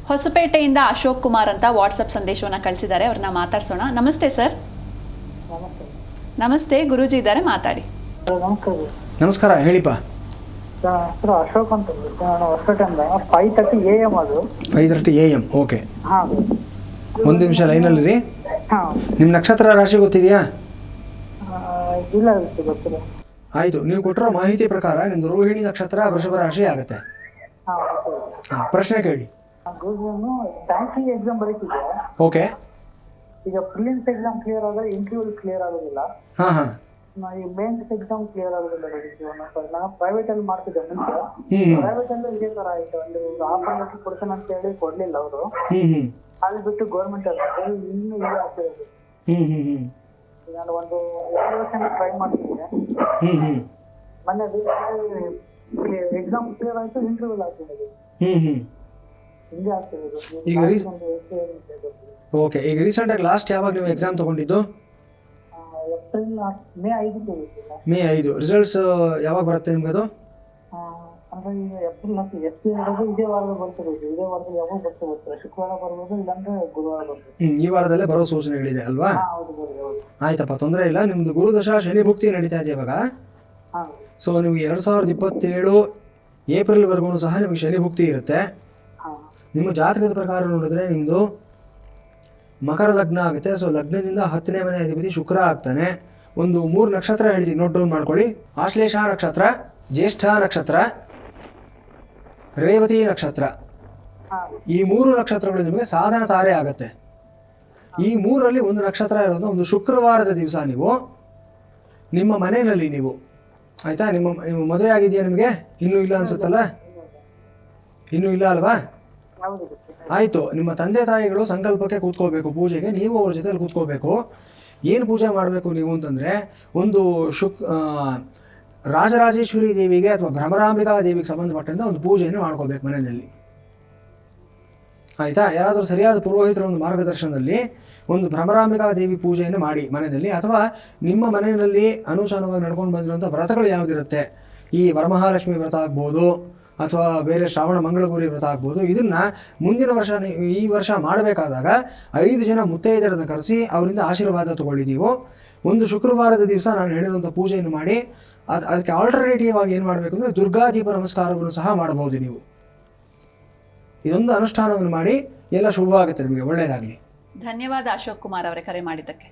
ಹೊಸಪೇಟೆಯಿಂದ ಅಶೋಕ್ ಕುಮಾರ್ ಅಂತ ವಾಟ್ಸಪ್ ಸಂದೇಶವನ್ನು ಕಳಿಸಿದ್ದಾರೆ. ಅವ್ರನ್ನ ಮಾತಾಡ್ಸೋಣ. ನಮಸ್ತೆ ಸರ್. ನಮಸ್ತೆ, ಗುರೂಜಿ ಇದ್ದಾರೆ, ಮಾತಾಡಿ. ನಮಸ್ಕಾರ, ಹೇಳಿಪ್ಪ. ಹೆಸರು ಅಶೋಕ್ ಅಂತ ನಾನು ಹೊಸಪೇಟೆಯಿಂದ 5:30 AM ಅದು 5:30 AM. ಓಕೆ, ಹಾಂ ಒಂದು ನಿಮಿಷ ಲೈನಲ್ಲಿ ರೀ. ಹಾಂ ನಿಮ್ಮ ನಕ್ಷತ್ರ ರಾಶಿ ಗೊತ್ತಿದೆಯಾ? ಇಲ್ಲ ಗೊತ್ತಿಲ್ಲ. ಆಯಿತು, ನೀವು ಕೊಟ್ಟಿರೋ ಮಾಹಿತಿ ಪ್ರಕಾರ ನಿಮ್ಮದು ರೋಹಿಣಿ ನಕ್ಷತ್ರ ವೃಷಭ ರಾಶಿ ಆಗುತ್ತೆ. ಹಾಂ ಹಾಂ, ಪ್ರಶ್ನೆ ಕೇಳಿ. ಗುರುಜಿ ಬ್ಯಾಂಕಿಂಗ್ ಎಕ್ಸಾಮ್ ಬರೀತಿದ್ದೆ. ಓಕೆ. ಈಗ ಪ್ರಿಲಿಮ್ಸ್ ಎಕ್ಸಾಮ್ ಕ್ಲಿಯರ್ ಆದರೆ ಇಂಟರ್ವ್ಯೂ ಕ್ಲಿಯರ್ ಆಗೋದಿಲ್ಲ. ಹಾಂ ಹಾಂ. ಈ ಮೇನ್ಸ್ ಎಕ್ಸಾಮ್ ಕ್ಲಿಯರ್ ಆಗೋದಿಲ್ಲ ಗುರುಜಿ. ನಾನು ಪ್ರೈವೇಟ್ ಅಲ್ಲಿ ಮಾಡ್ತಿದ್ದೆ ಮುಂಚೆ. ಪ್ರೈವೇಟ್ ಅಲ್ಲಿ ಇದೇ ತರ ಆಯ್ತು, ಒಂದು ಆಫರ್ ಲೆಟರ್ ಕೊಡ್ತೇನೆ ಅಂತ ಹೇಳಿ ಕೊಡ್ಲಿಲ್ಲ ಅವರು. ಅಲ್ಲಿ ಬಿಟ್ಟು ಗೌರ್ಮೆಂಟ್ ಅಲ್ಲಿ ಇನ್ನೂ ಇಲ್ಲ ಆಗ್ತಿರೋದು. ನಾನು ಒಂದು 2 ವರ್ಷ ಟ್ರೈ ಮಾಡ್ತಿದ್ದೆ. ಮೊನ್ನೆ ಎಕ್ಸಾಮ್ ಕ್ಲಿಯರ್ ಆಯ್ತು, ಇಂಟರ್ವ್ಯೂ ಆಗ್ತಿರೋದು ಹಿಂಗೆ ಆಗ್ತಿರೋದು. ಈಗ ಓಕೆ, ಈಗ ರೀಸೆಂಟಾಗಿ ಲಾಸ್ಟ್ ಯಾವಾಗ ನೀವು ಎಕ್ಸಾಮ್ ತೊಗೊಂಡಿದ್ದು? April May 5 May 5. ರಿಸಲ್ಟ್ಸ್ ಯಾವಾಗ ಬರುತ್ತೆ ನಿಮ್ಗೆ ಅದು? ಅಂದ್ರೆ ಈಗ ಏಪ್ರಿಲ್ 10 SP ಇರೋದು ಇದೇ ವಾರದಲ್ಲಿ ಬರ್ತಿರೋದು. ಇದೇ ವಾರದಲ್ಲಿ ಯಾವಾಗ ಬರ್ತಾರೆ, ಶುಕ್ರವಾರ ಬರ್ಬೋದು, ಇಲ್ಲಾಂದ್ರೆ ಗುರುವಾರ ಬರ್ಬೋದು. ಈ ವಾರದಲ್ಲೇ ಬರೋ ಸೂಚನೆಗಳಿದೆ ಅಲ್ವಾ? ಹೌದು ಹೌದು. ಆಯ್ತಪ್ಪ, ತೊಂದರೆ ಇಲ್ಲ. ನಿಮ್ದು ಗುರುದಶಾ ಶನಿ ಭುಕ್ತಿ ನಡೀತಾ ಇದೆ ಇವಾಗ. ಸೊ ನಿಮ್ಗೆ 2027 ಏಪ್ರಿಲ್ವರೆಗೂ ಸಹ ನಿಮಗೆ ಶನಿ ಭುಕ್ತಿ ಇರುತ್ತೆ. ನಿಮ್ಮ ಜಾತಕದ ಪ್ರಕಾರ ನೋಡಿದ್ರೆ ನಿಮ್ಮದು ಮಕರ ಲಗ್ನ ಆಗುತ್ತೆ. ಸೊ ಲಗ್ನದಿಂದ 10ನೇ ಮನೆ ಅಧಿಪತಿ ಶುಕ್ರ ಆಗ್ತಾನೆ. ಒಂದು 3 ನಕ್ಷತ್ರ ಹೇಳ್ತೀನಿ, ನೋಟ್ ಡೌನ್ ಮಾಡ್ಕೊಳ್ಳಿ. ಆಶ್ಲೇಷ ನಕ್ಷತ್ರ, ಜ್ಯೇಷ್ಠ ನಕ್ಷತ್ರ, ರೇವತಿ ನಕ್ಷತ್ರ. ಈ 3 ನಕ್ಷತ್ರಗಳು ನಿಮಗೆ ಸಾಧನ ತಾರೆ ಆಗುತ್ತೆ. ಈ 3ರಲ್ಲಿ ಒಂದು ನಕ್ಷತ್ರ ಇರೋದು ಒಂದು ಶುಕ್ರವಾರದ ದಿವಸ ನೀವು ನಿಮ್ಮ ಮನೆಯಲ್ಲಿ ನೀವು, ಆಯ್ತಾ? ನಿಮ್ಮ ಮದುವೆ ಆಗಿದೆಯಾ ನಿಮಗೆ? ಇನ್ನೂ ಇಲ್ಲ ಅನ್ಸುತ್ತಲ್ಲ? ಇನ್ನೂ ಇಲ್ಲ ಅಲ್ವಾ? ಆಯಿತು, ನಿಮ್ಮ ತಂದೆ ತಾಯಿಗಳು ಸಂಕಲ್ಪಕ್ಕೆ ಕೂತ್ಕೋಬೇಕು, ಪೂಜೆಗೆ ನೀವು ಅವ್ರ ಜೊತೆಲಿ ಕೂತ್ಕೋಬೇಕು. ಏನು ಪೂಜೆ ಮಾಡಬೇಕು ನೀವು ಅಂತಂದರೆ, ಒಂದು ರಾಜರಾಜೇಶ್ವರಿ ದೇವಿಗೆ ಅಥವಾ ಭ್ರಮರಾಂಬಿಕಾ ದೇವಿಗೆ ಸಂಬಂಧಪಟ್ಟಂತೆ ಒಂದು ಪೂಜೆಯನ್ನು ಮಾಡ್ಕೋಬೇಕು ಮನೆಯಲ್ಲಿ, ಆಯಿತಾ? ಯಾರಾದರೂ ಸರಿಯಾದ ಪುರೋಹಿತರ ಒಂದು ಮಾರ್ಗದರ್ಶನದಲ್ಲಿ ಒಂದು ಭ್ರಮರಾಂಬಿಕಾ ದೇವಿ ಪೂಜೆಯನ್ನು ಮಾಡಿ ಮನೆಯಲ್ಲಿ. ಅಥವಾ ನಿಮ್ಮ ಮನೆಯಲ್ಲಿ ಅನುಸಾರವಾಗಿ ನಡ್ಕೊಂಡು ಬಂದಿರುವಂಥ ವ್ರತಗಳು ಯಾವುದಿರುತ್ತೆ, ಈ ವರಮಹಾಲಕ್ಷ್ಮಿ ವ್ರತ ಆಗ್ಬೋದು ಅಥವಾ ಬೇರೆ ಶ್ರಾವಣ ಮಂಗಳಗೌರಿ ವ್ರತ ಆಗ್ಬೋದು, ಇದನ್ನು ಮುಂದಿನ ವರ್ಷ ಈ ವರ್ಷ ಮಾಡಬೇಕಾದಾಗ 5 ಜನ ಮುತ್ತೈದರನ್ನು ಕರೆಸಿ ಅವರಿಂದ ಆಶೀರ್ವಾದ ತಗೊಳ್ಳಿ. ನೀವು ಒಂದು ಶುಕ್ರವಾರದ ದಿವಸ ನಾನು ಹೇಳಿದಂಥ ಪೂಜೆಯನ್ನು ಮಾಡಿ. ಅದಕ್ಕೆ ಆಲ್ಟರ್ನೇಟಿವ್ ಆಗಿ ಏನು ಮಾಡಬೇಕು ಅಂದರೆ ದುರ್ಗಾದೀಪ ನಮಸ್ಕಾರವನ್ನು ಸಹ ಮಾಡಬಹುದು ನೀವು. ಇದೊಂದು ಅನುಷ್ಠಾನವನ್ನು ಮಾಡಿ, ಎಲ್ಲ ಶುಭವಾಗುತ್ತೆ ನಿಮಗೆ, ಒಳ್ಳೆಯದಾಗಲಿ. ಧನ್ಯವಾದ ಅಶೋಕ್ ಕುಮಾರ್ ಅವರೇ ಕರೆ ಮಾಡಿದ್ದಕ್ಕೆ.